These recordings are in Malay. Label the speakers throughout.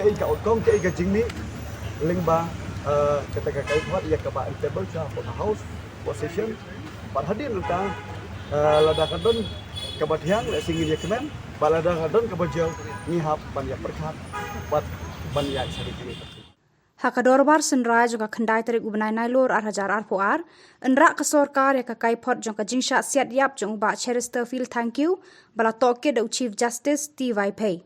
Speaker 1: cái cậu con cái chính linh ba ketika Kaiphod ia ke table for the house position pada hadir kita lada kadon kebathiang le singin ya kemen balada kadon kebajau ngihap banyak perkat buat banyak sedikit.
Speaker 2: Hakadorbar senrai juga kendai tarik ubnai nailor hajar poar enrak ke sorkar ya ke Kaiphod jong ke jingsha siat yap jong ba Cheristerfield thank you bala toke da Chief Justice TY Pay.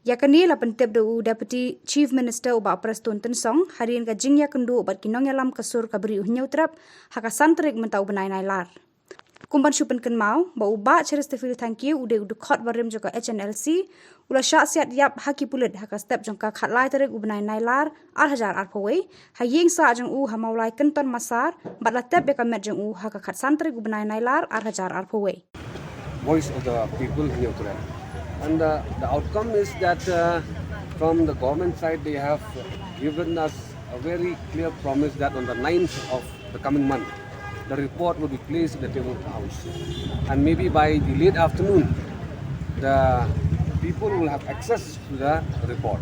Speaker 2: Ya kini la pentep da Deputy Chief Minister uba Preston Tensong harian ka jingya kendu ubat kinong yalam kesur ka beri uhnyau trap hakasan tarik mentau ubnai nailar. Kumban syupen ken mau ba uba Cheristerfield thank you ude khot barim joka HNLC ula sya siat yap haki pulet haka step jongka khatlai tarik ubnai nailar hajar phawei hayeng sa jong u hamaulai kenton masar batla tep beka met jong u haka khatsan tarik ubnai nailar hajar phawei.
Speaker 3: Voice of the people in Ukraine. And the outcome is that from the government side they have given us a very clear promise that on the 9th of the coming month the report will be placed in the table of the House, and maybe by the late afternoon the people will have access to the report.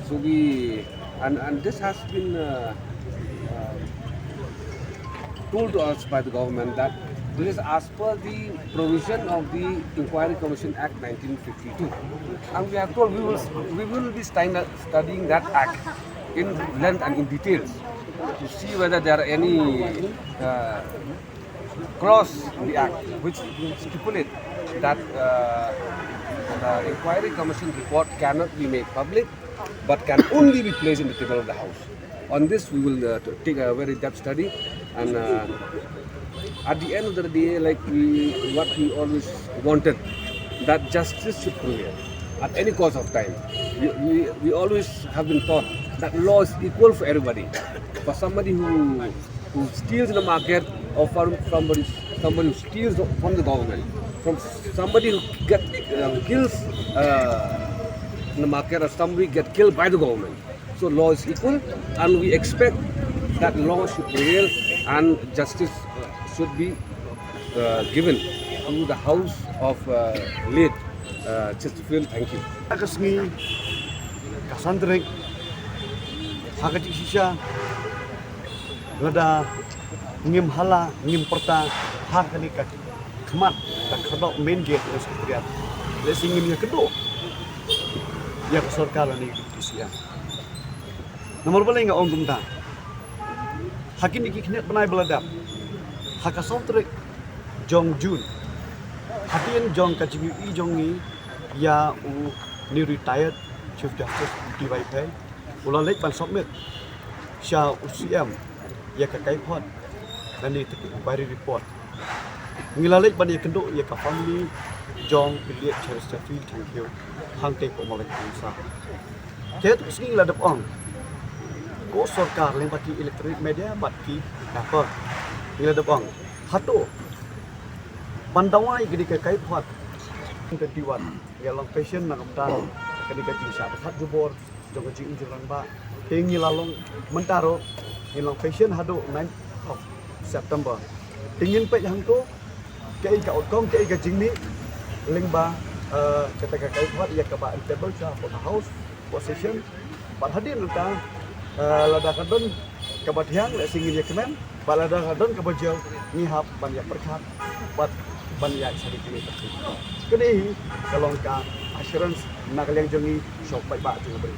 Speaker 3: So and this has been told to us by the government that this is as per the provision of the Inquiry Commission Act 1952, and we have told we will be studying that act in length and in details to see whether there are any clause in the act which stipulate that the Inquiry Commission report cannot be made public but can only be placed in the table of the House. On this we will take a very depth study, and at the end of the day, like what we always wanted, that justice should prevail at any cost of time. We always have been taught that law is equal for everybody. For somebody who steals in the market, or for somebody who steals from the government, from somebody who kills in the market, or somebody get killed by the government. So law is equal, and we expect that law should prevail and justice should be given to the house of late Cheristerfield. Thank you.
Speaker 1: Kasmi kasantrik hakati sisa lada ngim hala ngim perta hakani ka kemat tak kedok main gate di sekretariat le singim ya kedok ya sorkar ni disia nomor paling ngah ongkum ta hakin iki knet benai beladap hakasantrik jong jun hatin jong kajiu I jong ni ya u ni retired Chief Justice TY Pay ulah lek pan submit sya UCM ya ka Kaiphod dan ni tepi bari report ngilalek ban ya kenduk ya ka family jong bilik Cheristerfield thank you hang te ko molek sa ket sing la dep ong ko sarkar leng baki electronic media baki apa ngila dep ong hato pandawai gidi ka Kaiphod 21 ya long patient na kaptan ketika jingsa hat jubor jong jing jurang ba tingi lalong mentaro in long patient hado 9 of September tingin pe hang to kai ka otong kai ka jing ni ling ba ketika Kaiphod ia ke table for the house position pada hadir kita lada kadon kebathiang le singin ya kemen balada kadon kebajau ngihap banyak perkat buat banyak sedikit. Kini kalau ka assurance nak yang jongi shop baik-baik juga beri.